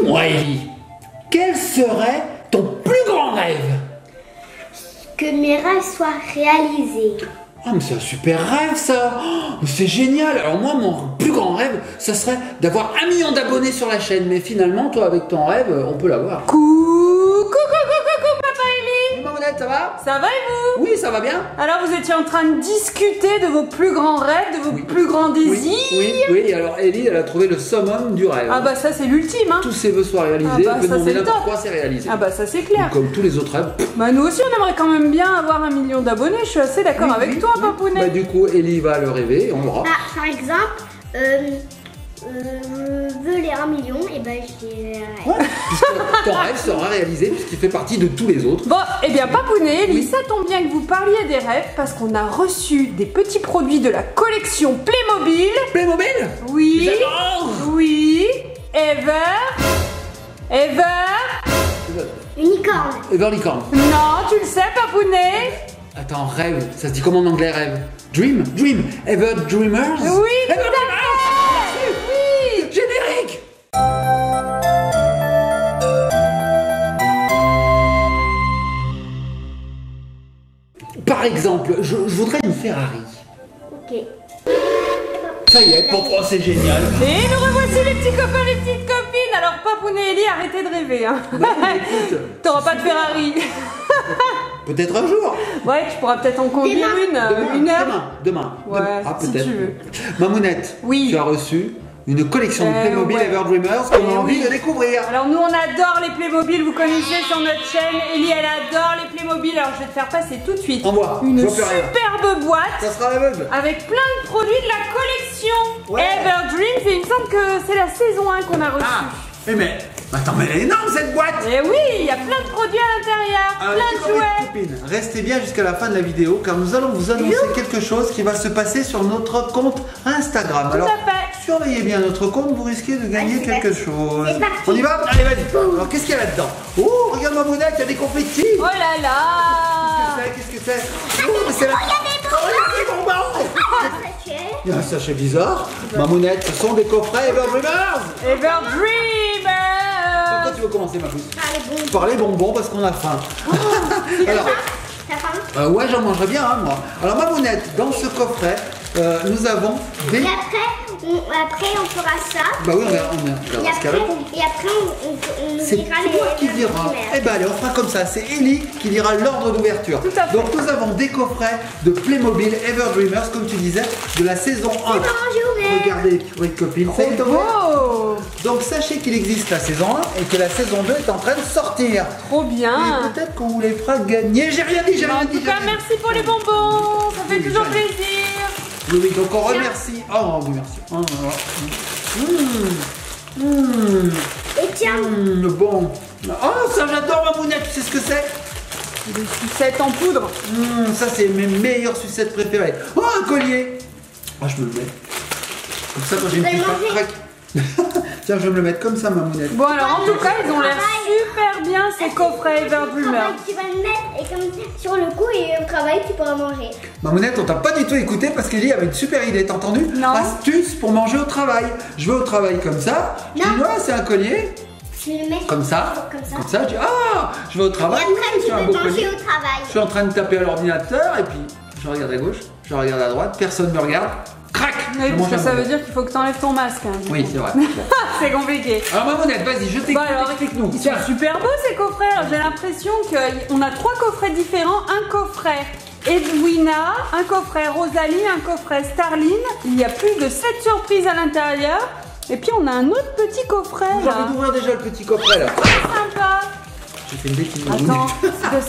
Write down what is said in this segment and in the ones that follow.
Dis-moi, Ellie, quel serait ton plus grand rêve? Que mes rêves soient réalisés. Ah, mais c'est un super rêve, ça! Oh, c'est génial! Alors moi, mon plus grand rêve, ça serait d'avoir 1 million d'abonnés sur la chaîne. Mais finalement, toi, avec ton rêve, on peut l'avoir. Coucou, Papa Ellie. Mamounette, ça va? Ça va et vous? Oui, ça va bien. Alors vous étiez en train de discuter de vos plus grands rêves, de vos plus grands désirs. Oui, et alors Ellie, elle a trouvé le summum du rêve. Ah bah ça c'est l'ultime, hein. Tous ses vœux soient réalisés, Ah bah, elle peut ça, demander c'est le n'importe top. quoi, c'est réalisé. Ah bah ça c'est clair. Comme tous les autres rêves. Bah nous aussi on aimerait quand même bien avoir 1 million d'abonnés, je suis assez d'accord avec toi, Papounet. Bah du coup, Ellie va le rêver et on l'aura. Bah, par exemple, je veux les 1 million, et ben je les rêve. Ouais, puisque ton rêve sera réalisé puisqu'il fait partie de tous les autres. Bon, eh bien Papounet, Ellie, ça tombe bien que vous parliez des rêves parce qu'on a reçu des petits produits de la collection Playmobil. Playmobil? Oui. J'adore. Oui. Unicorne. Everlicorn. Non, tu le sais, Papounet. Attends, rêve, ça se dit comment en anglais rêve? Dream? Dream? Ever Dreamers? Oui, tout Ever à fait. Oui. Générique! Par exemple, je voudrais une Ferrari. Ok. Ça y est, bon, oh, c'est génial. Et nous revoici les petits copains, les petites copines. Alors Papounet et Ellie, arrêtez de rêver. Hein. Écoute, T'auras pas de Ferrari. peut-être un jour. Ouais, tu pourras peut-être en conduire une heure. Demain. Ouais, Ah, si peut-être. tu veux. Mamounette, Oui. tu as reçu une collection de Playmobil ouais. Ever Dreamers qu'on a envie oui. de découvrir. Alors nous on adore les Playmobil, vous connaissez sur notre chaîne. Ellie elle adore les Playmobil, alors je vais te faire passer tout de suite Envoie, une je vois plus rien. superbe boîte Ça sera l'aveugle. avec plein de produits de la collection Ouais. Ever Dreams, et il me semble que c'est la saison 1 qu'on a reçue. Ah, mais attends, mais elle est énorme cette boîte. Et oui, il y a plein de produits à l'intérieur, Alors, plein les de jouets. copines, restez bien jusqu'à la fin de la vidéo car nous allons vous annoncer quelque chose qui va se passer sur notre compte Instagram. Alors, à fait. surveillez bien notre compte, vous risquez de gagner c'est quelque parti. chose. C'est parti. On y va? Allez, vas-y. Alors, qu'est-ce qu'il y a là-dedans? Oh, regarde ma monnaie, il y a des confettis. Oh là là. Qu'est-ce que c'est? Oh, mais c'est la... Oh, il y a des bonbons. Il y a un sachet bizarre. Mamounette, ce sont des coffrets Ever Dreamers. Ever Par Dreamers. quoi tu veux commencer, ma pousse? Allez, bon. Par les bonbons parce qu'on a faim. Alors, T'as faim? ouais, j'en mangerais bien, hein, moi. Alors, Mamounette, dans ce coffret, nous avons des... Et après, on fera ça. Bah oui, on verra ce qu'elle répond. Et après, on C'est dira toi qui les dira. Eh ben allez, on fera comme ça. C'est Ellie qui dira l'ordre d'ouverture. Tout à fait. Donc nous avons des coffrets de Playmobil Ever Dreamers, comme tu disais, de la saison 1. C'est bon, j'ai ouvert. Regardez les courriers de copines. Ça y est, ouvert. Oh, Donc sachez qu'il existe la saison 1 et que la saison 2 est en train de sortir. trop bien. Et peut-être qu'on vous les fera gagner. J'ai rien dit, j'ai rien En dit. tout cas, merci pour les bonbons, ça fait Oui, toujours jamais. plaisir. Oui, oui, donc on remercie. Oh, oui, merci. Oh, Et tiens, bon. Oh, ça j'adore, Mamounette. Tu sais ce que c'est? Des sucettes en poudre. Ça c'est mes meilleures sucettes préférées. Oh, un collier. Ah, je me le mets. Comme ça, quand j'ai une vais le petite manger. craque. Tiens, je vais me le mettre comme ça, Mamounette. Bon alors en tout cas ils ont l'air super bien ces coffrets Ever au Dreamers. travail, tu vas le mettre et comme sur le coup, et au travail, tu pourras manger. Mamounette, on t'a pas du tout écouté parce qu'Ellie avait une super idée, t'as entendu? Non. Astuce pour manger au travail. Je vais au travail comme ça. Je dis, Non. ouais, c'est un collier. Tu le mets Comme ça. Comme ça. Je dis, ah, je vais au Et travail. après, tu c'est un peux beau manger collier. au travail. Je suis en train de taper à l'ordinateur et puis je regarde à gauche, je regarde à droite, personne me regarde. Crac! Oui, Je parce mange que un ça bonbon. veut dire qu'il faut que tu enlèves ton masque. Hein, du Oui, coup. c'est vrai. C'est compliqué. Alors Mamounette, vas-y, je t'écoute, Bon alors, explique-nous. ils sont super beaux ces coffrets. Alors, j'ai l'impression qu'on a 3 coffrets différents. Un coffret Edwina, un coffret Rosalie, un coffret Starline. Il y a plus de 7 surprises à l'intérieur. Et puis on a un autre petit coffret J'ai là. envie d'ouvrir déjà le petit coffret là. Sympa. J'ai fait une bêtise. Attends,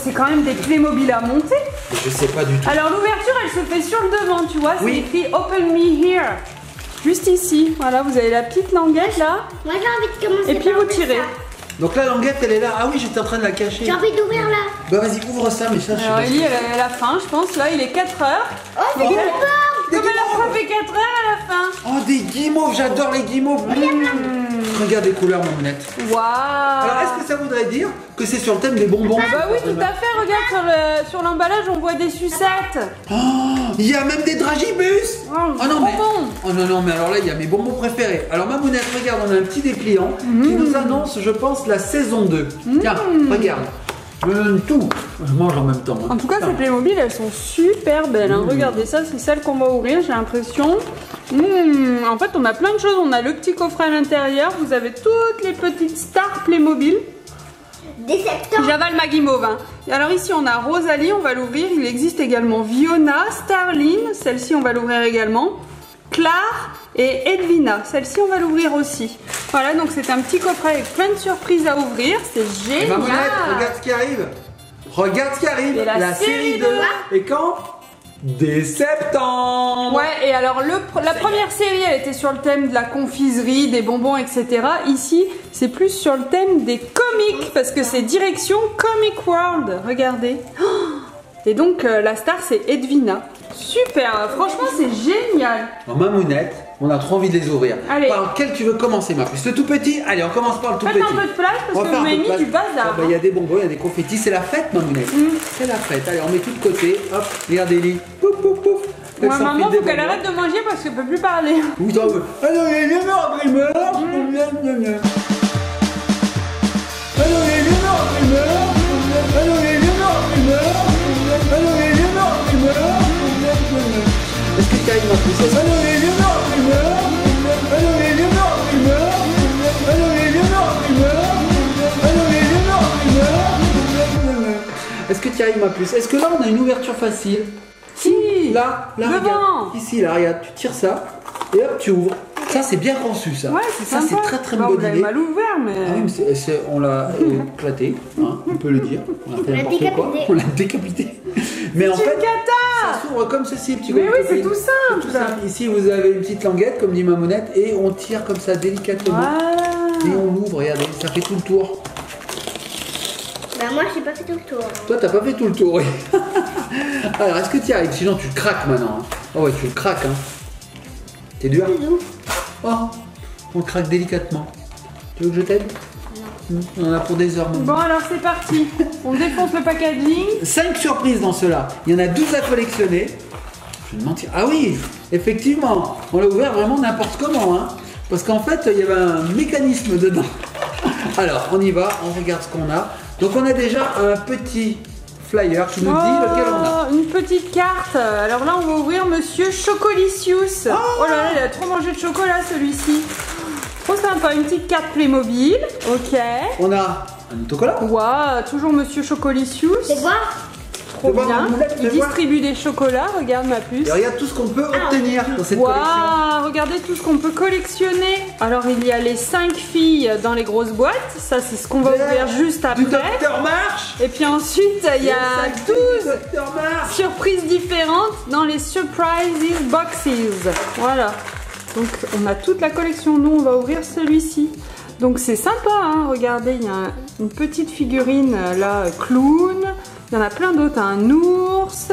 c'est quand même des Playmobil à monter. Je sais pas du tout. Alors l'ouverture elle se fait sur le devant, tu vois, c'est Oui. écrit Open Me Here. Juste ici, voilà, vous avez la petite languette là. Moi, j'ai envie de commencer Et puis par vous ouvrir tirez. ça. Donc la languette elle est là. Ah oui, j'étais en train de la cacher. J'ai envie d'ouvrir là. Bah vas-y, ouvre ça, mais ça je sais Alors pas. Ellie elle a faim, je pense, là il est 4 heures. Oh, c'est une pomme. Des Comme elle a guimauves. frappé 4 heures à la fin. Oh, des guimauves, j'adore les guimauves. Regarde les couleurs, Mamounette. Waouh. Alors, est-ce que ça voudrait dire que c'est sur le thème des bonbons? Bah oui, tout à fait. Regarde sur l'emballage, on voit des sucettes. Oh, il y a même des dragibus. Oh, Oh non, trop mais... bon. oh non, non, mais alors là, il y a mes bonbons préférés. Alors, Mamounette, regarde, on a un petit dépliant qui nous annonce, je pense, la saison 2. Tiens, regarde. Je me donne tout. Je mange en même temps. Hein. En tout cas, Putain. ces Playmobil, elles sont super belles. Hein. Regardez ça, c'est celle qu'on va ouvrir, j'ai l'impression. En fait, on a plein de choses. On a le petit coffret à l'intérieur. Vous avez toutes les petites stars Playmobil. Des septembre. J'avale ma guimauve. Hein. Et alors ici, on a Rosalie, on va l'ouvrir. Il existe également Fiona, Starline. Celle-ci, on va l'ouvrir également. Claire et Edwina. Celle-ci, on va l'ouvrir aussi. Voilà, donc c'est un petit coffret avec plein de surprises à ouvrir. C'est génial. Mamounette, regarde ce qui arrive. Regarde ce qui arrive. Et la série 2. Et quand? Dès septembre. Ouais, et alors la première série, elle était sur le thème de la confiserie, des bonbons, etc. Ici, c'est plus sur le thème des comics, parce que c'est direction Comic World. Regardez. Et donc, la star, c'est Edwina. Super, franchement, c'est génial. En Mamounette, on a trop envie de les ouvrir. Allez. Par lequel tu veux commencer, ma puce? Le tout petit? Allez, on commence par le tout Faites petit. un peu de place, On parce va que faire vous un m'avez peu de mis du place. bazar. Il y a des bonbons, il y a des confettis. C'est la fête, Mamounette. C'est la fête. Allez, on met tout de côté. Hop, regarde Ellie. Pouf, pouf, pouf. Elle Moi, s'enfile maman, des faut qu'elle bonbons. arrête de manger parce qu'elle peut plus parler. Oui, t'en veux. Alors, les lumières primeurs. Alors, les lumières primeurs. Alors, les lumières primeurs. Alors, les lumières primeurs. Est-ce que tu arrives, ma puce? Alors, les lumières primeurs. Alors, les lumières primeurs. Alors, les lumières primeurs. Alors, les lumières primeurs. Est-ce que tu arrives, ma puce? Est-ce que là, on a une ouverture facile? Si. Là, Devant. regarde. Ici, là, regarde, tu tires ça et hop, tu ouvres. Ça, c'est bien conçu, ça. Ouais, c'est ça, sympa. c'est très très Bon, bonne vous l'avez idée. mal ouvert, mais... Ah oui, mais on l'a éclaté, hein, on peut le dire. On a fait l'a n'importe quoi. décapité. On l'a décapité. Mais en C'est fait, une cata. ça s'ouvre comme ceci, petit Mais gars. oui, c'est tout simple. Tout simple. Ici, vous avez une petite languette, comme dit Mamounette, et on tire comme ça délicatement. Voilà. Et on l'ouvre, regardez, ça fait tout le tour. Bah moi j'ai pas fait tout le tour. Toi, t'as pas fait tout le tour, oui. Alors, est-ce que tu y arrives? Sinon, tu le craques maintenant. Hein. Oh ouais, tu le craques. Hein. T'es dur? Oh, on le craque délicatement. Tu veux que je t'aide? On en a pour des heures maintenant. Bon, alors c'est parti. On défonce le packaging. 5 surprises dans cela. Il y en a 12 à collectionner. Je vais te mentir. Ah oui, effectivement. On l'a ouvert vraiment n'importe comment. Hein. Parce qu'en fait, il y avait un mécanisme dedans. Alors, on y va. On regarde ce qu'on a. Donc, on a déjà un petit flyer qui nous dit lequel on a. Une petite carte. Alors là, on va ouvrir Monsieur Chocolicious. Oh là là, il a trop mangé de chocolat celui-ci. Trop sympa, une petite carte Playmobil. Ok. On a un autocollant. Waouh, toujours Monsieur Chocolicious. C'est quoi? Trop Fais voir, bien. Mamounette, Il fais voir. distribue des chocolats. Regarde ma puce. Et regarde tout ce qu'on peut obtenir dans cette collection. Waouh, regardez tout ce qu'on peut collectionner. Alors, il y a les 5 filles dans les grosses boîtes. Ça, c'est ce qu'on va ouvrir juste Du après. Docteur March. Et puis ensuite, il y a 12 Docteur March. surprises différentes dans les Surprises Boxes. Voilà. Donc, on a toute la collection. Nous, on va ouvrir celui-ci. Donc, c'est sympa, hein. Regardez, il y a une petite figurine, là, clown. Il y en a plein d'autres. Un ours.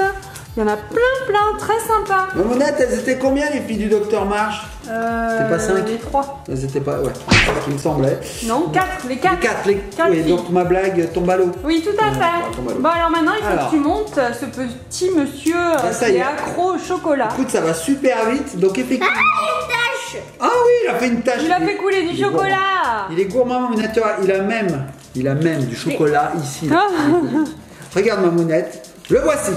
Il y en a plein, très sympa. Mamounette, elles étaient combien les filles du Docteur March? C'était pas 5? Les 3. Elles étaient pas, ouais, c'est ce qui me semblait. Non, 4. Les 4. Les 4, oui, filles. donc ma blague tombe à l'eau. Oui, tout à fait. tombe à l'eau. Bon, alors maintenant, il faut Alors. que tu montes ce petit monsieur ça qui y est est. accro au chocolat. Écoute, ça va super vite, donc effectivement. Tâche. Ah oui, il a fait une tache. Il a fait couler du Il est gourmand. chocolat. Il est gourmand, Mamounette. Il a même du chocolat ici. là. Regarde, Mamounette. Le voici.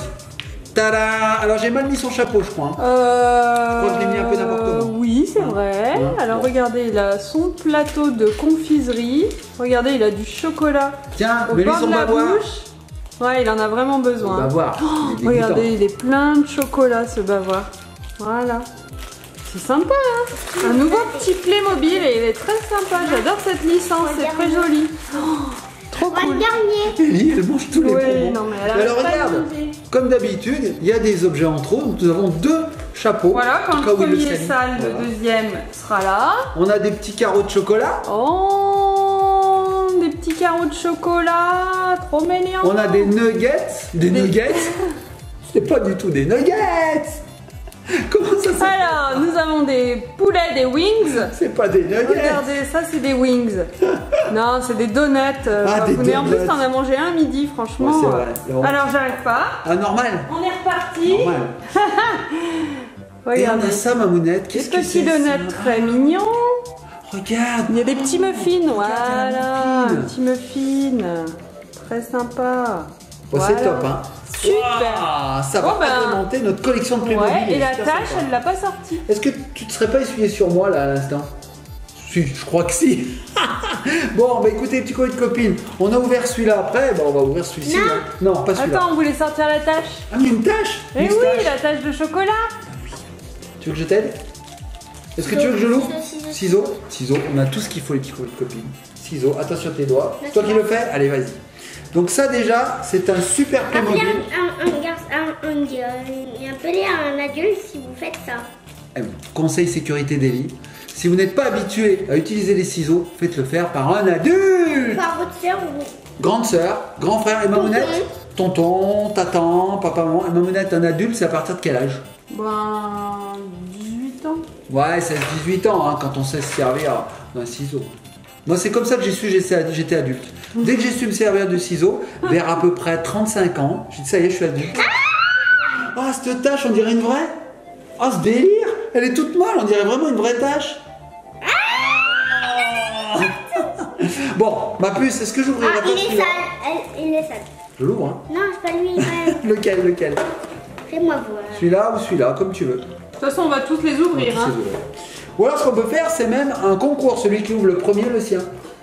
Tada! Alors j'ai mal mis son chapeau, je crois. Hein. Je crois que je l'ai mis un peu n'importe comment. Oui, c'est vrai. Ouais. Alors regardez, il a son plateau de confiserie. Regardez, il a du chocolat Tiens, au mets-lui bord son de la bavoir. bouche. Ouais, il en a vraiment On va besoin. voir. Il est Regardez, dégoûtant. il est plein de chocolat ce bavoir. Voilà. C'est sympa, hein. Un nouveau petit Playmobil et il est très sympa. J'adore cette licence, c'est très joli. Oh, trop On va cool. le dernier. Ellie, elle mange tous les Oui, bonbons. non, mais elle Et alors arrête pas de regarde, manger. comme d'habitude, il y a des objets en trop. Donc nous avons 2 chapeaux. Voilà, quand au le cas où il premier salit. sale, Voilà. le deuxième sera là. On a des petits carreaux de chocolat. Oh, des petits carreaux de chocolat, trop mignons. On a des nuggets. Des nuggets. C'est pas du tout des nuggets. Comment ça s'appelle? Alors, nous avons des poulets, des wings. C'est pas des nuggets. Regardez, ça c'est des wings. Non, c'est des donuts. Des Mais en plus, donuts. t'en as mangé un midi, franchement. Ouais, c'est vrai. Non. Alors, j'arrête pas. Ah, normal. On est reparti. Normal. Et on Regardez. a ça, Mamounette. Des Qu'est-ce que petits c'est ça? donuts très mignons. Regarde. Il y a des petits muffins, Regarde, il y a voilà. un muffin. Un petit muffin. Très sympa. Bon, Voilà. c'est top, hein. Super. Waouh, ça va Bon, ben, agrémenter notre collection de Playmobil. Ouais, et la super tâche, sympa. elle l'a pas sortie. Est-ce que tu te serais pas essuyé sur moi là à l'instant? Si, je crois que si. Bon, bah écoutez, petits copains de copines, on a ouvert celui-là après, bah on va ouvrir celui-ci. Non. Là. Non, pas celui-là. Attends, on voulait sortir la tâche. Ah, mais il y a une tâche. Eh Une oui, tâche. la tâche de chocolat. Tu veux que je t'aide? Est-ce que tu veux que je l'ouvre? Ciseaux. Ciseaux. Ciseaux, on a tout ce qu'il faut les petits copains de copines. Ciseaux, attention à tes doigts. D'accord. Toi qui le fais, allez vas-y. Donc ça déjà, c'est un super Après, Playmobil. un pelé à un adulte si vous faites ça. Eh oui, conseil sécurité d'Eli. Si vous n'êtes pas habitué à utiliser les ciseaux, faites-le faire par un adulte. Par votre soeur ou... Grande sœur, grand frère et Mamounette. Tonton, tatan, papa, maman. Et Mamounette, un adulte, c'est à partir de quel âge? Ben, 18 ans. Ouais, 16-18 ans, hein, quand on sait se servir d'un ciseau. Moi, c'est comme ça que j'ai su j'étais adulte. Dès que j'ai su me servir du ciseau, vers à peu près 35 ans, j'ai dit ça y est, je suis adulte. Ah, cette tâche, on dirait une vraie. Ah, ce délire, elle est toute molle, on dirait vraiment une vraie tâche. Bon, ma puce, est-ce que j'ouvrirai Ah, pas il est celui-là? sale. Il est sale. Je l'ouvre, hein. Non, c'est pas lui. Ouais. Lequel? Fais-moi voir. Celui-là ou celui-là, comme tu veux. De toute façon, on va tous les ouvrir. Hein. Ou alors, ce qu'on peut faire, c'est même un concours. Celui qui ouvre le premier, le sien.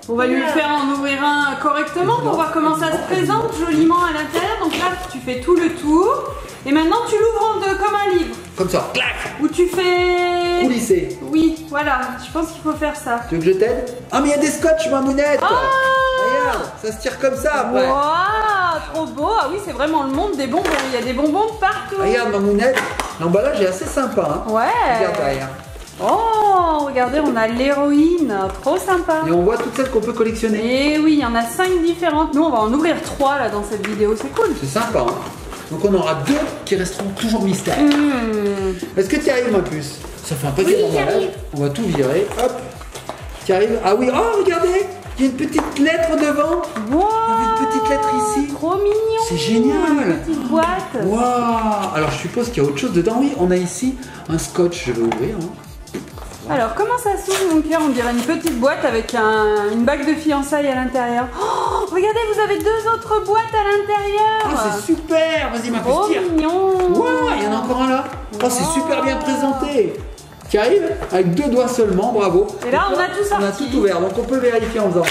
On va lui faire en ouvrir un correctement pour voir comment ça se présente joliment à l'intérieur. Donc là, tu fais tout le tour. Et maintenant, tu l'ouvres en deux comme un livre. Comme ça, clac. Où tu fais... Coulissé. Oui, voilà. Je pense qu'il faut faire ça. Tu veux que je t'aide? Ah, mais il y a des scotch, Mamounette. Regarde, ça se tire comme ça après. Waouh, trop beau. Ah oui, c'est vraiment le monde des bonbons. Il y a des bonbons de partout. Regarde, Mamounette, l'emballage est assez sympa. Hein. Ouais. Regarde derrière. Oh, regardez, on a l'héroïne. Trop sympa. Et on voit toutes celles qu'on peut collectionner. Et oui, il y en a 5 différentes. Nous, on va en ouvrir 3 là dans cette vidéo. C'est cool. C'est sympa. Hein. Donc on aura 2 qui resteront toujours mystères. Est-ce que tu y arrives, ma puce? Ça fait un paquet Oui, d'emballage. j'arrive. On va tout virer. Hop. Tu arrives? Ah oui, oh, regardez. Il y a une petite lettre devant. Wow, Il y a une petite lettre ici. trop mignon. C'est génial. Une petite boîte. Waouh. Alors je suppose qu'il y a autre chose dedans. Oui, on a ici un scotch. Je vais ouvrir. Hein. Alors, comment ça s'ouvre, mon cœur? On dirait une petite boîte avec une bague de fiançailles à l'intérieur. Oh, regardez, vous avez 2 autres boîtes à l'intérieur. Ah, c'est super. Vas-y, ma Trop puce, tire. mignon. Waouh, il y en a encore un là. Oh, c'est super bien présenté. Tu arrives avec 2 doigts seulement, bravo. Et là, Donc on a tout On a sorti. tout ouvert, donc on peut vérifier en faisant.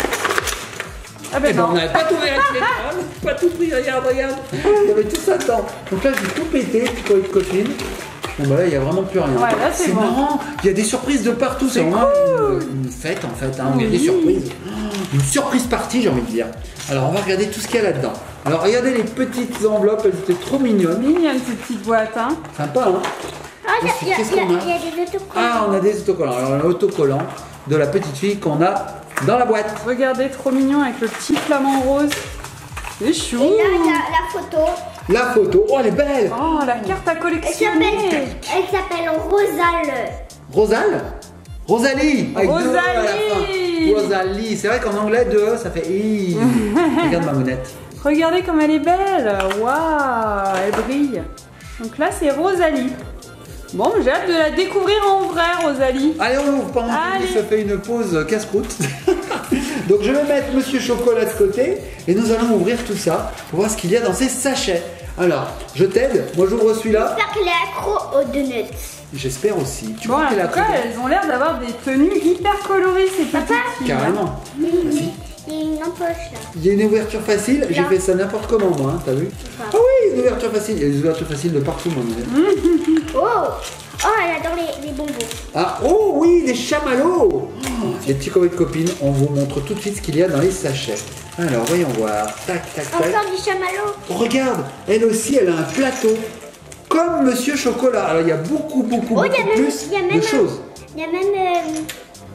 Ah ben Eh ben, non. on n'avait pas tout vérifié, pas tout pris, regarde. Il y avait tout ça dedans. Donc là, j'ai tout pété, petit colis de copine. Bon, bah là, il n'y a vraiment plus rien. Ouais, là, c'est bon. marrant, il y a des surprises de partout. C'est vraiment une fête en fait, hein, où il y a des Oui. surprises. Une surprise partie, j'ai envie de dire. Alors, on va regarder tout ce qu'il y a là-dedans. Alors, regardez les petites enveloppes, elles étaient trop mignonnes. Mignonne cette petite boîte, hein. Sympa, hein? Ah, il y a Qu'est-ce qu'on a des autocollants. Ah, on a des autocollants. Alors, l'autocollant de la petite fille qu'on a dans la boîte. Regardez, trop mignon avec le petit flamant rose. C'est chou. Et là, il y a la photo. La photo, oh, elle est belle. Oh, la carte à Elle collectionner. s'appelle Rosale. Rosal Rosalie avec 2 E à la Rosalie. fin. Rosalie. C'est vrai qu'en anglais, 2 E, ça fait I. Regarde ma monette. Regardez comme elle est belle. Waouh, elle brille. Donc là, c'est Rosalie. Bon, j'ai hâte de la découvrir en vrai, Rosalie. Allez, on ouvre pendant que Allez. se fait une pause casse-croûte. Donc, je vais mettre Monsieur Chocolat de côté et nous allons ouvrir tout ça pour voir ce qu'il y a dans ces sachets. Alors, je t'aide. Moi, j'ouvre celui-là. J'espère qu'elle est accro aux donuts. J'espère aussi. Tu Bon, crois en qu'elle a tout cas, pris- elles ont l'air d'avoir des tenues hyper colorées, ces petites filles. Carrément. Vas-y. Il y a une empoche là. Il y a une ouverture facile, j'ai Là. fait ça n'importe comment moi, hein, t'as vu? pas. Ah oui, une ouverture facile, il y a des ouvertures faciles de partout moi. Oh, oh, elle adore les bonbons. Ah, oh oui, les chamallows. Oh, les petits copains de copines, on vous montre tout de suite ce qu'il y a dans les sachets. Alors, voyons voir. Tac, tac, tac. Encore du chamallow. Oh, regarde, elle aussi, elle a un plateau. Comme Monsieur Chocolat. Alors, il y a beaucoup, beaucoup, Oh, il y a beaucoup même- plus il y a même de choses. Il y a même...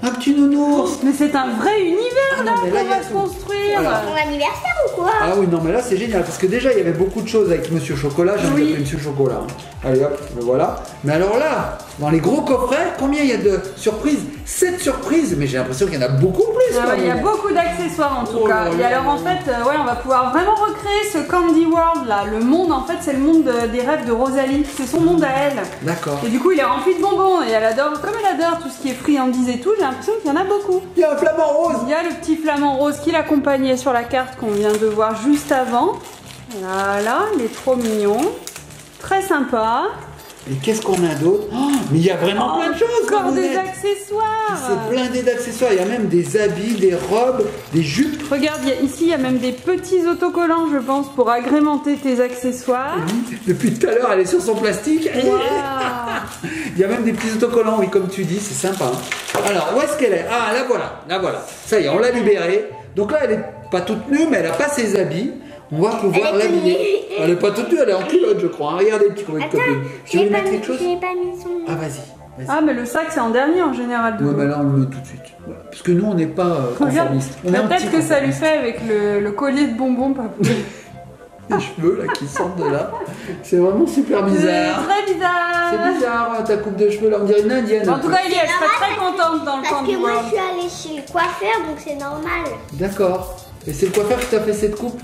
Un petit nounours. Mais c'est un vrai univers Ah non, là mais là, qu'on il y a va se tout. construire. Voilà. Mon anniversaire ou quoi? Ah oui, non, mais là c'est génial parce que déjà il y avait beaucoup de choses avec Monsieur Chocolat. J'aime Oui. bien Monsieur Chocolat. Hein. Allez hop, le voilà. Mais alors là, dans les gros coffrets, combien il y a de surprises? 7 surprises, mais j'ai l'impression qu'il y en a beaucoup plus. Ah quand ouais, il y a même. beaucoup d'accessoires en tout Oh cas. là Et là alors en là. fait, ouais, on va pouvoir vraiment recréer ce Candy World là. Le monde en fait, c'est le monde des rêves de Rosalie. C'est son monde à elle. D'accord. Et du coup, il est rempli de bonbons et elle adore, comme elle adore tout ce qui est friandises et tout, j'ai l'impression qu'il y en a beaucoup. Il y a un flamant rose. Il y a le petit flamant rose qui l'accompagnait sur la carte qu'on vient de voir juste avant. Voilà, il est trop mignon. Très sympa. Et qu'est-ce qu'on a d'autre? Oh, mais il y a vraiment plein de choses. Encore des Mamounette. accessoires. C'est blindé d'accessoires. Il y a même des habits, des robes, des jupes. Regarde, ici il y a même des petits autocollants, je pense, pour agrémenter tes accessoires. Depuis tout à l'heure, elle est sur son plastique. Waouh. Il y a même des petits autocollants, oui, comme tu dis, c'est sympa. Hein. Alors, où est-ce qu'elle est? Ah, là voilà, là voilà. Ça y est, on l'a libérée. Donc là, elle est pas toute nue, mais elle a pas ses habits. On va pouvoir Elle est l'habiller. tenue. Elle est pas toute nue, elle est en culotte, je crois. Hein. Regardez, petit copain de Attends, copine. Tu veux lui mettre quelque chose? je n'ai pas mis son. Ah, vas-y. Ah, mais le sac c'est en dernier en général. Ouais, Doudou. bah là, on le met tout de suite. Voilà. Parce que nous, on n'est pas Regarde, conformistes. On est un petit peut-être que ça lui conformiste. fait avec le collier de bonbons, papou. Les cheveux là qui sortent de là. C'est vraiment super C'est bizarre. très C'est bizarre. bizarre, ta coupe de cheveux là, on dirait une indienne. En tout cas, elle serait très contente dans le Parce Candy que moi World. je suis allée chez le coiffeur donc c'est normal. D'accord. Et c'est le coiffeur qui t'a fait cette coupe?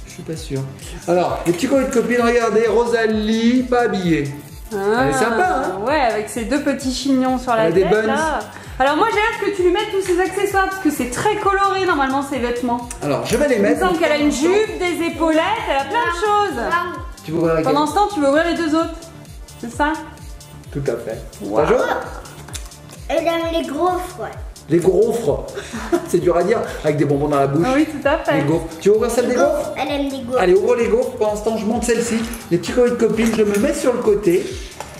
Je suis pas sûr. Alors, les petits copains de copines, regardez, Rosalie, pas habillée. Elle est sympa, hein? Ouais, avec ses deux petits chignons sur la Elle a des tête buns. là. Alors moi j'ai hâte que tu lui mettes tous ses accessoires parce que c'est très coloré normalement ses vêtements. Alors, je vais les Il me mettre. semble qu'elle a une jupe, des épaulettes, elle a plein de choses. Waouh. Tu veux voir avec Pendant ce temps, tu veux ouvrir les deux autres. C'est ça? Tout à fait. Wow. Ça joue? Elle aime les gros froids. Les gaufres. C'est dur à dire, avec des bonbons dans la bouche. Ah oui, tout à Les fait. gaufres. Tu veux ouvrir celle des gaufres? Elle aime des gaufres. Allez, ouvre les gaufres. Pendant ce temps, je monte celle-ci. Les petits copains de copines, je me mets sur le côté.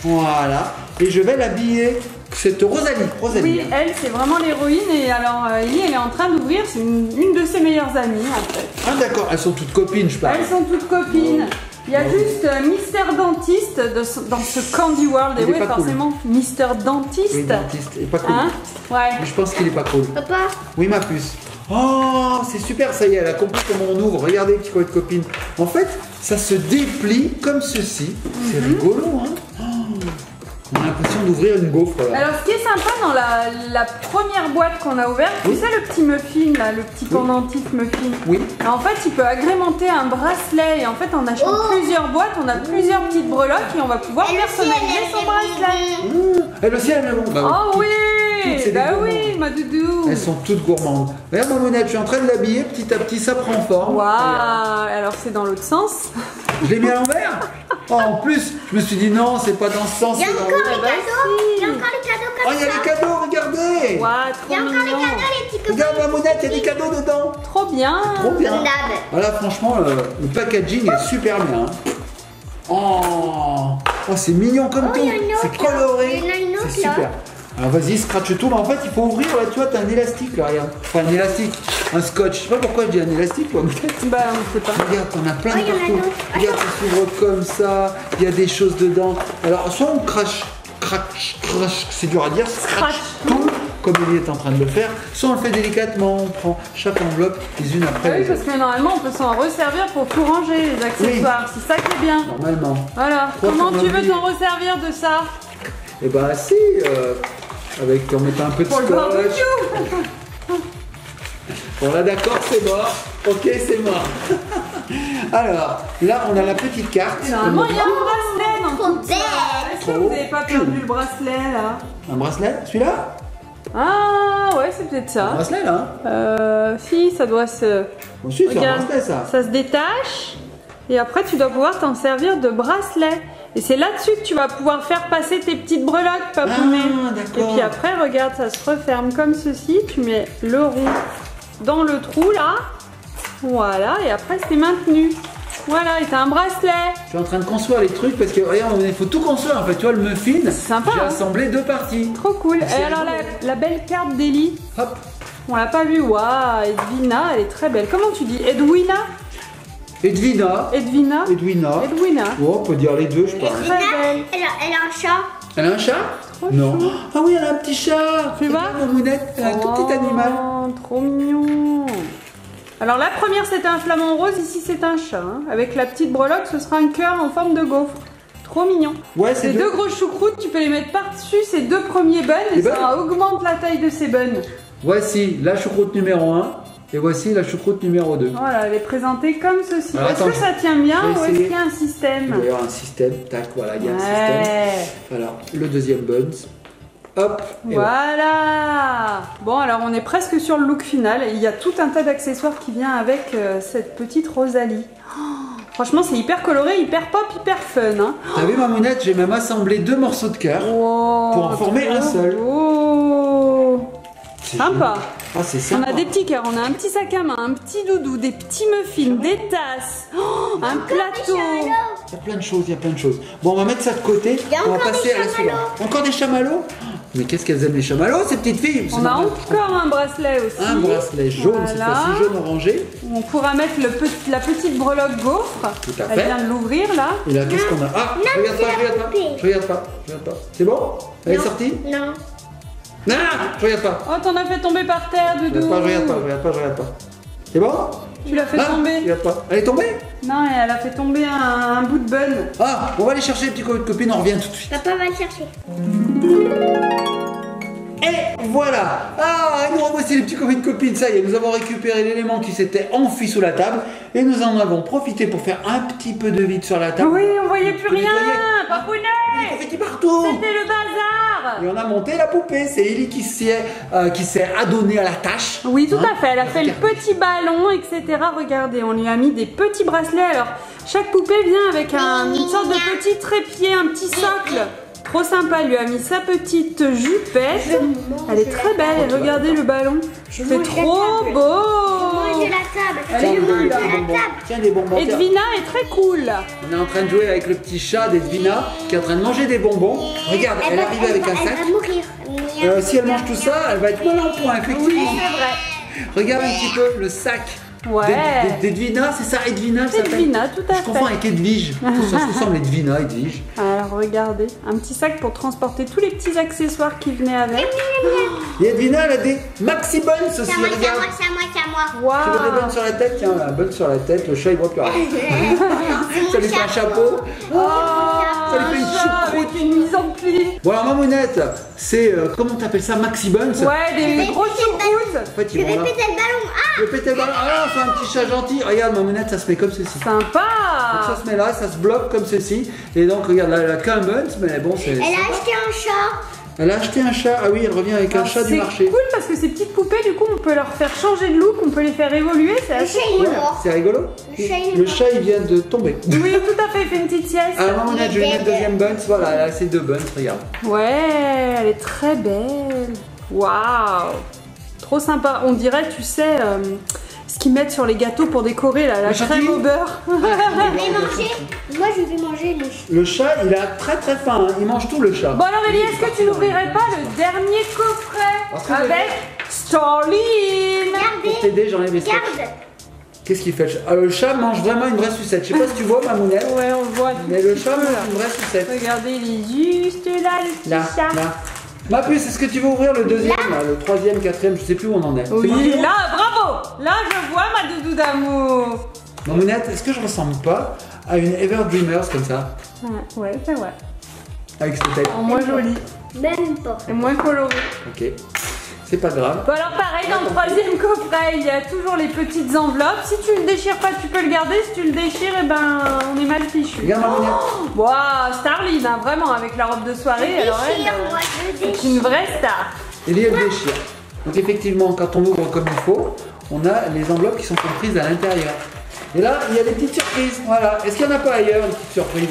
Voilà. Et je vais l'habiller. Cette Rosalie. Oui, hein. elle, c'est vraiment l'héroïne. Et alors, Ellie, elle est en train d'ouvrir. C'est une de ses meilleures amies, en fait. Ah d'accord, elles sont toutes copines, je parle. Elles sont toutes copines. Il y a juste Mister Dentiste dans ce Candy World. Et Il est oui, pas cool. forcément, Mister Dentiste. Oui, dentiste, il est pas cool. Hein? Ouais. Mais je pense qu'il est pas cool. Papa, Oui, ma puce. Oh, c'est super, ça y est, elle a compris comment on ouvre. Regardez, petit copain de copine. En fait, ça se déplie comme ceci. C'est rigolo, hein. Oh, on a l'impression d'ouvrir une gaufre là. Alors, ce qui est sympa dans la première boîte qu'on a ouverte, Oui. tu sais, le petit muffin, là, le petit pendentif muffin. Oui. En fait, il peut agrémenter un bracelet. Et en fait, en achetant Oh. plusieurs boîtes, on a plusieurs petites breloques et on va pouvoir elle aussi personnaliser elle son aime bracelet. les bonbons. Elle aussi, elle est bon. Bah, Oh oui, Toutes, c'est des bah gourmandes. oui, ma doudou. Elles sont toutes gourmandes. Regarde, Mamounette, je suis en train de l'habiller. Petit à petit, ça prend forme. Waouh, Regarde. alors c'est dans l'autre sens. Je l'ai mis à l'envers. Oh, en plus, je me suis dit non, c'est pas dans ce sens. Il y a c'est dans encore l'autre. les bah cadeaux. si. Il y a encore les cadeaux Oh, comme il y a ça. les cadeaux, regardez. Waouh, Il y a trop encore les mignon. cadeaux les petits copains. Regarde, Mamounette, il y a des cadeaux dedans. Trop bien. Trop bien. Comme d'hab. Voilà, franchement, le packaging est super bien. Oh, c'est mignon comme Oh, tout. il y en a une autre, C'est coloré. il y en a une autre, C'est super. là. Alors vas-y, scratch tout. Mais en fait, il faut ouvrir. Là, tu vois, t'as un élastique là, regarde. Enfin, un élastique, un scotch. Je sais pas pourquoi je dis un élastique, toi, peut-être. Bah, on sait pas. Regarde, t'en as plein Oh, de il y en a partout. d'autres. Regarde, ça s'ouvre comme ça. Il y a des choses dedans. Alors, soit on crache, c'est dur à dire, scratch tout, comme Ellie est en train de le faire. Soit on le fait délicatement, on prend chaque enveloppe les unes après Ah oui, les parce autres. que normalement, on peut s'en resservir pour tout ranger, les accessoires. C'est ça qui est bien. Normalement. Voilà. Quoi Comment qu'on tu veux oublie. t'en resservir de ça? Et bah si, en mettant un peu de Pour le scotch. barbecue. Bon là d'accord, c'est mort. Ok, c'est mort. Alors, là on a la petite carte. Normalement, il y a un bracelet dans Trop tout ça. belle. Est-ce que vous n'avez pas perdu le bracelet là? Un bracelet, celui-là? Ah ouais, c'est peut-être Un ça. bracelet là, hein? Si, ça doit se... Aussi, c'est un Regarde, bracelet ça. ça se détache et après tu dois pouvoir t'en servir de bracelet. Et c'est là-dessus que tu vas pouvoir faire passer tes petites breloques, papounet. Ah, Et d'accord. puis après, regarde, ça se referme comme ceci. Tu mets le rond dans le trou là. Voilà, et après c'est maintenu. Voilà, et t'as un bracelet. Je suis en train de construire les trucs parce que regarde, il faut tout construire en fait. Tu vois le muffin, C'est sympa, j'ai hein. assemblé deux parties. Trop cool. C'est Et alors rigolo. la belle carte d'Ellie, Hop. on l'a pas vue. Waouh, Edwina, elle est très belle. Comment tu dis? Edwina? Edwina. Edwina? Edwina. Edwina. Oh, on peut dire les deux, je pense. Très belle. Elle a un chat. Elle a un chat? Trop Non. chou. Ah oui, elle a un petit chat. Tu vois? Regarde, Mamounette, elle a un tout petit animal. Oh, trop mignon. Alors la première c'était un flamant rose, ici c'est un chat. Hein. Avec la petite breloque, ce sera un cœur en forme de gaufre. Trop mignon. Ouais, Ces deux grosses choucroutes, tu peux les mettre par-dessus ces deux premiers buns et ça augmente la taille de ces buns. Voici la choucroute numéro 1 et voici la choucroute numéro 2. Voilà, elle est présentée comme ceci. Est-ce que ça tient bien ou est-ce qu'il y a un système? Il va y avoir un système, tac, voilà, il y a un système. Alors, le deuxième buns. Hop. Voilà. Bon, alors on est presque sur le look final et il y a tout un tas d'accessoires qui vient avec cette petite Rosalie. Oh, franchement, c'est hyper coloré, hyper pop, hyper fun. Hein. T'as vu ma mounette, j'ai même assemblé 2 morceaux de cœur pour en former un seul. Oh, sympa. Ah, c'est sympa. On a des petits cœurs, on a un petit sac à main, un petit doudou, des petits muffins, des tasses, un plateau. Il y a plein de choses, il y a plein de choses. Bon, on va mettre ça de côté. On va passer à la suivante. Encore des chamallows? Mais qu'est-ce qu'elles aiment les chamallows, ces petites filles? On a encore un bracelet aussi. Un bracelet jaune, cette fois-ci jaune orangé. On pourra mettre la petite breloque gaufre. Tout à fait. Elle vient de l'ouvrir là. Et là, qu'est-ce qu'on a? Ah, regarde pas, regarde pas. Je regarde pas. C'est bon? Elle est sortie? Non. Non, je regarde pas. Oh, t'en as fait tomber par terre, Doudou. Je regarde pas. C'est bon? Tu l'as fait tomber. Regarde pas. Elle est tombée? Non, elle a fait tomber un bout de bun. Ah, on va aller chercher les petits copines, on revient tout de suite. Papa va le chercher. Et voilà. Ah, nous revoici les petits copines. Ça y est, nous avons récupéré l'élément qui s'était enfui sous la table et nous en avons profité pour faire un petit peu de vide sur la table. Oui, on voyait plus rien. Papounet. Il est confetti partout. C'était le bazar. Et on a monté la poupée. C'est Ellie qui s'est adonnée à la tâche. Oui, tout à fait. Elle a fait le petit ballon, etc. Regardez, on lui a mis des petits bracelets. Alors, chaque poupée vient avec une sorte de petit trépied, un petit socle. Trop sympa, elle lui a mis sa petite jupette. Elle est très belle. Et regardez le ballon. C'est trop beau. Manger la table. Tiens, des bonbons. Edwina est très cool. On est en train de jouer avec le petit chat d'Edwina qui est en train de manger des bonbons. Regarde, elle arrive avec un sac. Elle va mourir. Si elle mange tout ça, elle va être mal en point, effectivement. Oui, c'est vrai. Regarde un petit peu le sac. Ouais. D'Edwina, c'est ça, Edwina, ça s'appelle. Edwina, tout à fait. Je confonds avec Edwige. Ça se ressemble Edwina, Edwige. Alors regardez, un petit sac pour transporter tous les petits accessoires qui venaient avec. Et Edwina, elle a des maxi buns aussi, C'est à moi, regarde. c'est à moi. Tu veux des buns sur la tête? Tiens, un bun sur la tête, le chat il voit plus rien. Ça lui fait un chapeau. Ça lui fait une choucroute. Avec une mise en pli. Bon alors Mamounette, c'est, comment t'appelles ça, maxi buns? Ouais, des grosses choucroutes. En fait, Je vais péter le ballon. Je vais péter le ballon. Ah, c'est un petit chat gentil. Regarde, Mamounette, ça se met comme ceci. Sympa. Donc ça se met là, ça se bloque comme ceci. Et donc, regarde, là, elle a qu'un buns, mais bon, c'est. Elle a acheté un chat. Elle a acheté un chat. Ah oui, elle revient avec un chat du marché. C'est cool parce que ces petites poupées, du coup, on peut leur faire changer de look, on peut les faire évoluer. C'est assez cool. C'est rigolo. Le chat, il vient de tomber. Oui, tout à fait, il fait une petite sieste. Alors, Mamounette, je vais mettre le deuxième buns. Voilà, elle a ses 2 buns, regarde. Ouais, elle est très belle. Waouh. Trop sympa. On dirait, tu sais, ce qu'ils mettent sur les gâteaux pour décorer, là, la crème au beurre. Moi, je vais manger le chat, il a très très faim, hein. Il mange tout le chat. Bon alors Ellie, est-ce que tu n'ouvrirais pas le dernier coffret avec Starline? Pour t'aider, j'en ai des steaks. Qu'est-ce qu'il fait? Le chat mange vraiment une vraie sucette. Je sais pas si tu vois, Mamounette. Ouais, on voit. Mais le chat mange une vraie sucette. Regardez, il est juste là, le petit chat. Là. Ma puce, est-ce que tu veux ouvrir le deuxième, là, le troisième, quatrième, je sais plus où on en est. Oui, là, bravo. Là, je vois ma doudou d'amour. Mamounette, est-ce que je ressemble pas à une Ever Dreamers comme ça? Ouais, c'est vrai. Avec cette tête. En moins jolie. Même pas. Et moins colorée. Ok. C'est pas grave. Bon alors pareil, dans le troisième coffret, il y a toujours les petites enveloppes. Si tu le déchires pas, tu peux le garder. Si tu le déchires, eh ben, on est mal fichu. Regarde Mamounette. Waouh, Starline, hein, vraiment, avec la robe de soirée. Alors elle, c'est une vraie star. Et elle déchire. Donc effectivement, quand on ouvre comme il faut, on a les enveloppes qui sont comprises à l'intérieur. Et là, il y a des petites surprises. Voilà. Est-ce qu'il n'y en a pas ailleurs, une petite surprise?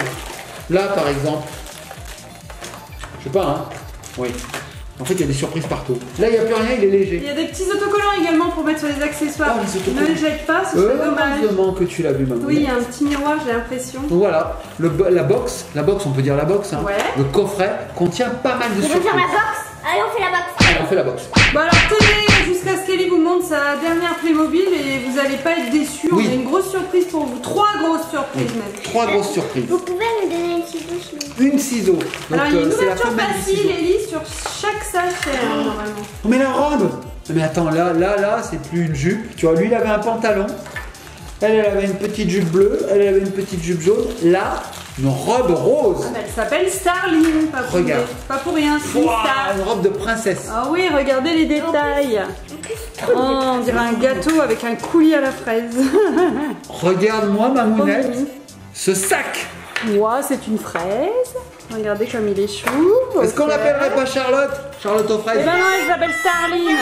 Là, par exemple. Je sais pas, hein. Oui. En fait, il y a des surprises partout. Là, il n'y a plus rien, il est léger. Il y a des petits autocollants également pour mettre sur les accessoires. Oh, les autocollants. Ne les jette pas, ce serait dommage. Heureusement que tu l'as vu, maman. Oui, il y a un petit miroir, j'ai l'impression. Donc voilà, la box, on peut dire la box, hein. Ouais. Le coffret contient pas mal de Tu veux surprises. faire la boxe? Allez, on fait la boxe. Allez, on fait la box. Bon alors tenez, jusqu'à ce qu'Ellie vous montre sa dernière Playmobil et vous n'allez pas être déçus. Oui. On a une grosse surprise pour vous. 3 grosses surprises même. 3 grosses surprises. Vous pouvez me donner une ciseau, s'il vous plaît? Une ciseau. Donc, Alors il y a une c'est la ouverture femelle du facile, ciseau. Ellie, sur chaque sachet, hein, normalement. Mais la robe, Mais attends, là, c'est plus une jupe. Tu vois, lui, il avait un pantalon. Elle avait une petite jupe bleue. Elle avait une petite jupe jaune. Là, une robe rose. Elle s'appelle Starline, Regarde. Pas pour rien, c'est une Ouah, star. une robe de princesse. Ah oui, regardez les détails. Oh, on dirait un gâteau avec un coulis à la fraise. Regarde-moi, ma mounette, Oh oui. ce sac. Ouah, c'est une fraise. Regardez comme il est chou. Est-ce qu'on Ok. l'appellerait pas Charlotte? Charlotte aux Eh fraises. ben non, elle s'appelle Starline.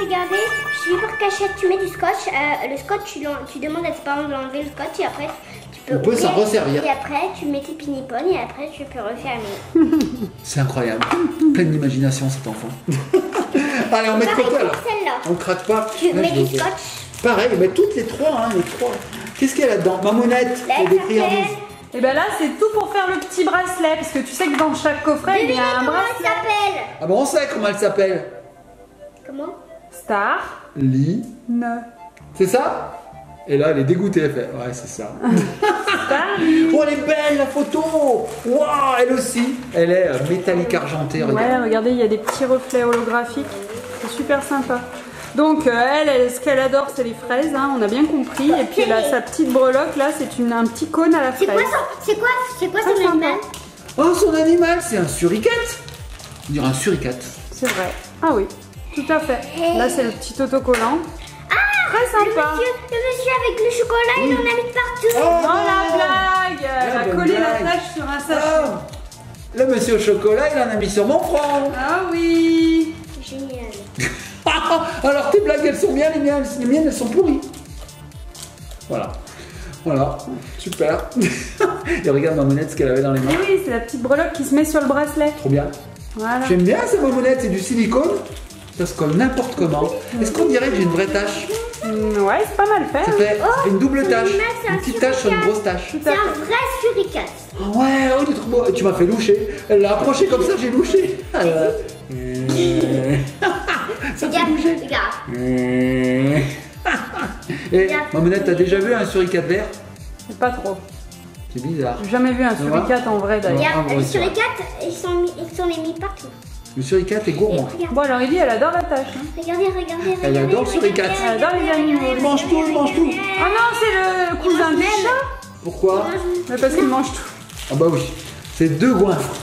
Regardez, je suis pour cachette, tu mets du scotch. Le scotch, tu demandes à tes parents de l'enlever le scotch et après tu peux. On peut s'en ouvrir. resservir. Et après tu mets tes pinipones et après tu peux refermer. C'est incroyable. Pleine d'imagination, cet enfant. Allez, on met de Pareil côté pour alors. celle-là. On craque pas. Tu Là, mets je du vais ouvrir. scotch. Pareil, mais toutes les trois, hein, les trois. Qu'est-ce qu'il y a là-dedans? Ma mounette, Là, il y a des ça friandises. fait- Et ben là, c'est tout pour faire le petit bracelet. Parce que tu sais que dans chaque coffret, il y Devinez a un comment elle bracelet. s'appelle? Ah bon, on sait comment elle s'appelle. Comment? Starline. Lee. C'est ça? Et là, elle est dégoûtée, elle fait. Ouais, c'est ça. Starline. Oh, elle est belle, la photo. Waouh, elle aussi. Elle est métallique argentée, regarde. Ouais, regardez, il y a des petits reflets holographiques. C'est super sympa. Donc ce qu'elle adore, c'est les fraises, hein, on a bien compris. Et puis là, sa petite breloque, là, c'est un petit cône à la C'est fraise. quoi Très son sympa. animal? Oh, son animal, c'est un suricate. On dirait un suricate. C'est vrai. Ah oui, tout à fait. Là, c'est le petit autocollant. Très sympa. Le monsieur avec le chocolat, il en a mis partout. Oh, Dans la blague, elle a bonne collé blague. la tache sur un sachet. Ah, le monsieur au chocolat, il en a mis sur mon front. Ah oui. Génial. Alors tes blagues, elles sont bien, les miennes, elles sont pourries. Voilà. Voilà, super. Et regarde ma monette, ce qu'elle avait dans les mains. Et oui, c'est la petite breloque qui se met sur le bracelet. Trop bien. Voilà. J'aime bien ces monettes, c'est du silicone. Ça se colle n'importe comment. Est-ce qu'on dirait que j'ai une vraie tache? Ouais, c'est pas mal fait. Ça fait une double son tache. image, c'est un Une petite tache sur une grosse tache. Tout C'est à un fait. vrai suricate. Ah ouais, oh, il est trop beau. Tu m'as fait loucher. Elle l'a approché comme ça, j'ai louché. Ça fait Regarde, bouger. regarde. Et ma monette, t'as déjà vu un suricate vert? C'est pas trop. C'est bizarre. J'ai jamais vu un suricate en vrai d'ailleurs. Regarde, Ah, les ouais, c'est vrai. suricates, ils sont les mis partout. Le suricate est gourmand. Regarde, Bon, alors il dit, elle adore la tâche. Hein. regardez. Elle adore le suricate. Elle adore les animaux. Il mange tout, il mange tout. Ah non, c'est le cousin du chat. Pourquoi? Mais parce qu'il mange tout. Ah bah oui, c'est deux goinfres.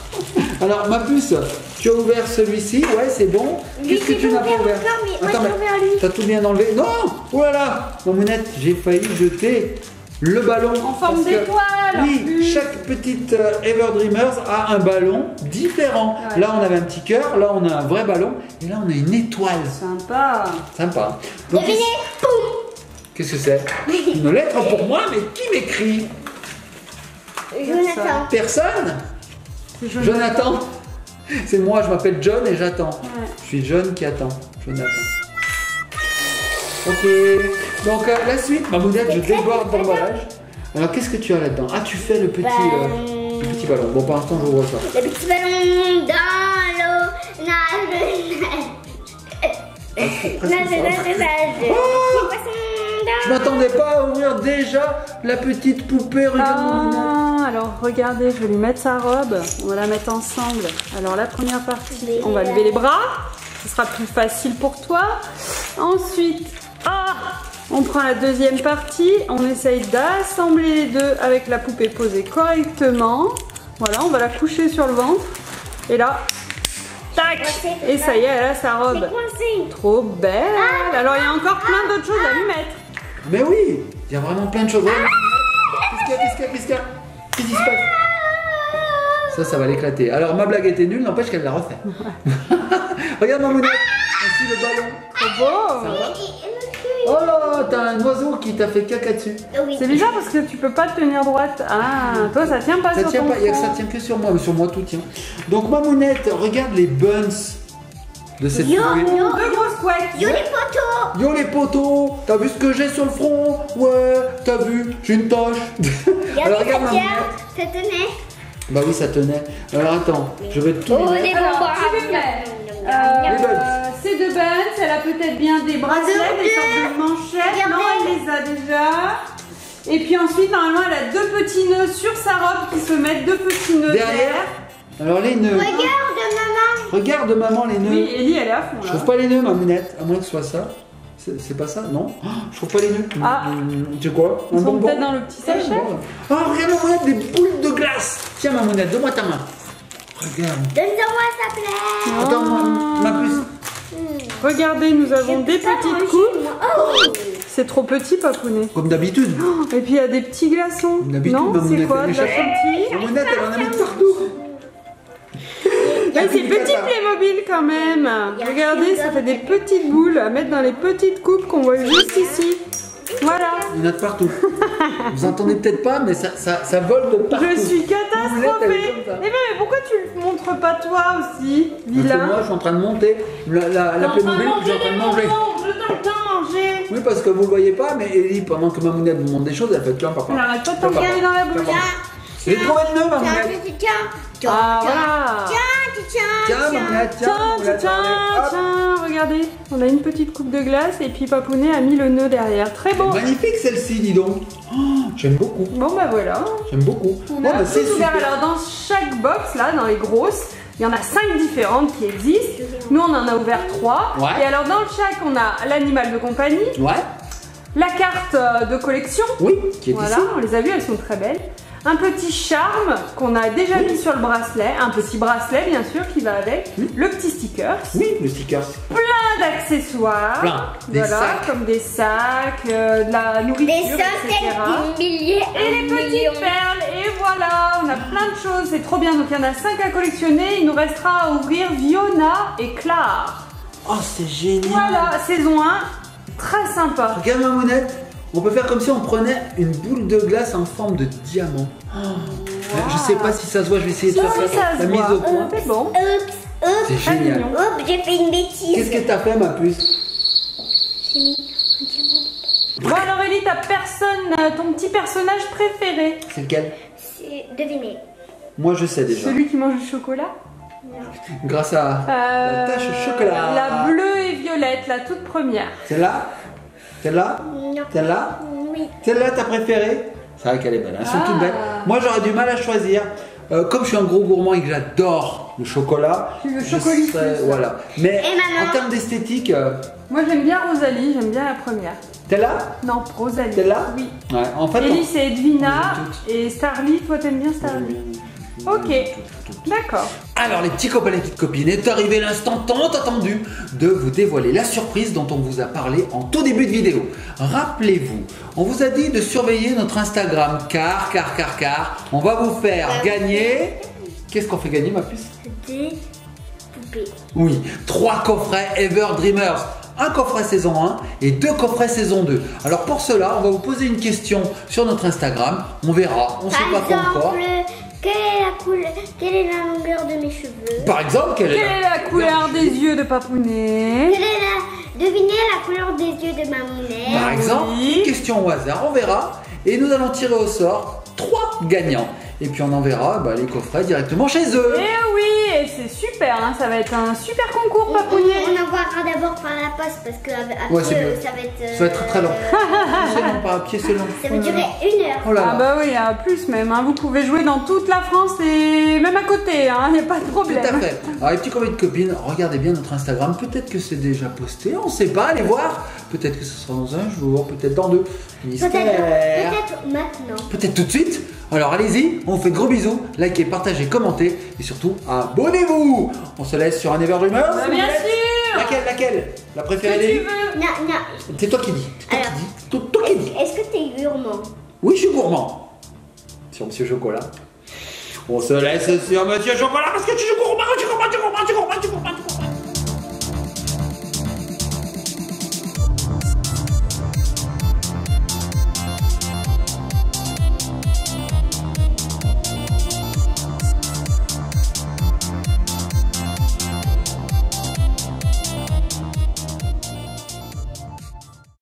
Alors ma puce, tu as ouvert celui-ci, ouais c'est bon. Lui, Qu'est-ce que j'ai tu pas n'as pas ouvert ouvert? encore, mais moi, Attends, j'ai ouvert lui. t'as tout bien enlevé? Non. Oh là là, ma monette, j'ai failli jeter le ballon. En forme parce que, d'étoile, en Oui, plus. chaque petite Everdreamers a un ballon différent. Ouais. Là on avait un petit cœur, là on a un vrai ballon, et là on a une étoile. Sympa. Sympa. Donc, Devinez, poum. qu'est-ce que c'est? Une lettre pour moi, mais qui m'écrit? Jonathan. Personne? C'est Jonathan. C'est moi, je m'appelle John et j'attends. Ouais. Je suis John qui attend. Jonathan. Ok. Donc la suite, ma monette, je déborde d'emballage. Alors qu'est-ce que tu as là-dedans? Ah, tu fais le petit ballon. Bon, pour l'instant, j'ouvre ça. Le petit ballon dans l'eau, nage. Je m'attendais pas à ouvrir déjà la petite poupée. Regarde-moi, monette. Ah, alors regardez, je vais lui mettre sa robe. On va la mettre ensemble. Alors la première partie, on va lever les bras. Ce sera plus facile pour toi. Ensuite, on prend la deuxième partie. On essaye d'assembler les deux avec la poupée posée correctement. Voilà, on va la coucher sur le ventre. Et là, tac. Et ça y est, elle a sa robe. coincé. Trop belle. Alors il y a encore plein d'autres choses à lui mettre. Mais oui, il y a vraiment plein de choses. Qu'est-ce qu'il y a? Qu'est-ce qui se passe? Ça va l'éclater. Alors ma blague était nulle, n'empêche qu'elle l'a refait. Regarde ma monnaie. Ainsi le ballon. Trop beau. Oh là, t'as un oiseau qui t'a fait caca dessus. Oui. C'est bizarre parce que tu peux pas te tenir droite. Ah, toi ça tient pas Ça sur tient ton pas, front. ça tient que sur moi, mais sur moi tout tient. Donc ma monette, regarde les buns de cette Yo, poupée. yo. Deux grosses couettes. Yo les poteaux. Yo les poteaux, t'as vu ce que j'ai sur le front? Ouais, t'as vu, j'ai une toche. Alors regarde ma monette. Ça tenait. Bah oui, ça tenait. Alors attends, je vais tout Oh, mettre. des Alors, bonbons. s'il vous plaît. buns. Ces deux buns, elle a peut-être bien des bracelets, des sortes de manchettes. Regardez. Non, elle les a déjà. Et puis ensuite, normalement, elle a deux petits nœuds sur sa robe qui se mettent deux petits nœuds Derrière. Alors les nœuds. Regarde, maman. Regarde maman les nœuds. Oui, Ellie, elle est à fond Je là. trouve pas les nœuds, Mamounette, à moins que ce soit ça. C'est pas ça, non? Oh, je trouve pas les nœuds. Ah. Tu sais quoi? Ils sont peut-être dans le petit sachet. Ah, regarde Mamounette, des boules de glace. Tiens Mamounette, donne-moi ta main. Regarde. Donne-moi ça plaît. Attends, ma puce. Regardez, nous avons des petites coupes. Oh. C'est trop petit, Papounet. Comme d'habitude. Et puis il y a des petits glaçons. Comme d'habitude, Non, c'est Mamounette, quoi? elle De la échappe. chantilly? Mamounette, elle en a mis partout. Mais c'est petit Playmobil quand même. Regardez, ça fait des petites boules à mettre dans les petites coupes qu'on voit juste ici. Voilà. Il y en a de partout. Vous entendez peut-être pas, mais ça vole de partout. Je suis Mamounette, elle est catastrophée. comme ça. Mais pourquoi tu le montres pas toi aussi, Parce que vilain? moi, je suis en train de monter la Playmobil, puis je suis en train de manger. Je t'entends manger. Oui, parce que vous le voyez pas, mais Ellie, pendant que Mamounette vous montre des choses, elle fait tiens, papa. Elle arrête pas de t'engager dans la bouche. J'ai trouvé le nœud, Mamounette. Tiens. Ah voilà. Tiens, Mamounette, Tiens, tiens, regardez, on a une petite coupe de glace et puis Papounet a mis le nœud derrière. Très beau. Magnifique celle-ci, dis donc. Oh, j'aime beaucoup. Bon bah voilà. J'aime beaucoup. On Bon, a bah, tout c'est ouvert. super. Alors dans chaque box là, dans les grosses, il y en a 5 différentes qui existent. Nous on en a ouvert 3. Ouais. Et alors dans chaque on a l'animal de compagnie, Ouais, la carte de collection. oui, qui est Voilà, ici. on les a vues, elles sont très belles. Un petit charme qu'on a déjà mis sur le bracelet, un petit bracelet bien sûr qui va avec, le petit sticker, Oui, le sticker. plein d'accessoires, Plein. Des voilà, sacs. comme des sacs, de la nourriture, Des etc. centaines, des milliers, Et les un million. petites perles, et voilà, on a plein de choses, c'est trop bien. Donc il y en a 5 à collectionner, il nous restera à ouvrir Fiona et Claire. Oh, c'est génial. Voilà, saison 1, très sympa. Regarde Mamounette, on peut faire comme si on prenait une boule de glace en forme de diamant. Oh. Je sais pas si ça se voit, je vais essayer de faire Si, ça la se mise voit. au point. C'est bon. Oups, C'est Très génial. mignon. oups, j'ai fait une bêtise. Qu'est-ce que t'as fait, ma puce? J'ai mis un diamant. Bon alors Ellie, ton petit personnage préféré? C'est lequel? C'est devinez. Moi, je sais déjà. Celui qui mange du chocolat? Grâce à la tache au chocolat. La bleue et violette, la toute première. Celle-là? Celle-là? Non. Celle-là? Oui. Celle-là, ta préférée? C'est vrai qu'elle est belle, elles sont toutes belles. Moi, j'aurais du mal à choisir. Comme je suis un gros gourmand et que j'adore le chocolat, Tu veux je chocolat serais- plus, voilà. Mais Et maman? en termes d'esthétique, Moi j'aime bien Rosalie, j'aime bien la première. celle-là? Non, Rosalie. Celle-là? Oui. Ouais, en fait, Ellie c'est Edwina on est et Starly, toi t'aimes bien Starly? Ok, d'accord. Alors les petits copains et les petites copines, est arrivé l'instant tant attendu de vous dévoiler la surprise dont on vous a parlé en tout début de vidéo. Rappelez-vous, on vous a dit de surveiller notre Instagram car on va vous faire gagner... Qu'est-ce qu'on fait gagner, ma puce? Des poupées. Oui, 3 coffrets Ever Dreamers. Un coffret saison 1 et 2 coffrets saison 2. Alors pour cela, on va vous poser une question sur notre Instagram. On verra, on ne sait pas Par quoi encore. exemple, quelle est la longueur de mes cheveux? Par exemple, quelle est Quelle est la couleur des yeux de Papounet? Devinez la couleur des yeux de ma monnaie. Par exemple, Oui. une question au hasard, on verra. Et nous allons tirer au sort 3 gagnants. Et puis on enverra les coffrets directement chez eux. Eh oui, et c'est super, hein, ça va être un super concours On Papounet. envoiera d'abord par la poste parce que Ouais, c'est mieux. ça va être. Ça va être très long. C'est long, par pied, c'est long. Ça va durer 1 heure. Oh là là. Ah bah oui, à plus même, hein. Vous pouvez jouer dans toute la France et même à côté, il n'y a pas de problème. Tout à fait. Alors les petits copains de copines, regardez bien notre Instagram. Peut-être que c'est déjà posté, on ne sait pas. Allez voir. Peut-être que ce sera dans un jour, peut-être dans 2. Mystère. Peut-être maintenant. Peut-être tout de suite. Alors allez-y, on vous fait de gros bisous. Likez, partagez, commentez et surtout abonnez-vous. On se laisse sur un Ever Dreamers. Bah, bien sûr. Laquelle? La préférée Que tu d'Ellie? veux. Non. C'est toi qui dis. C'est toi Alors. qui dis. Toi qui dis. Est-ce que t'es gourmand? Oui, je suis gourmand. Sur Monsieur Chocolat. On se laisse sur Monsieur Chocolat parce que tu es gourmand, tu es gourmand.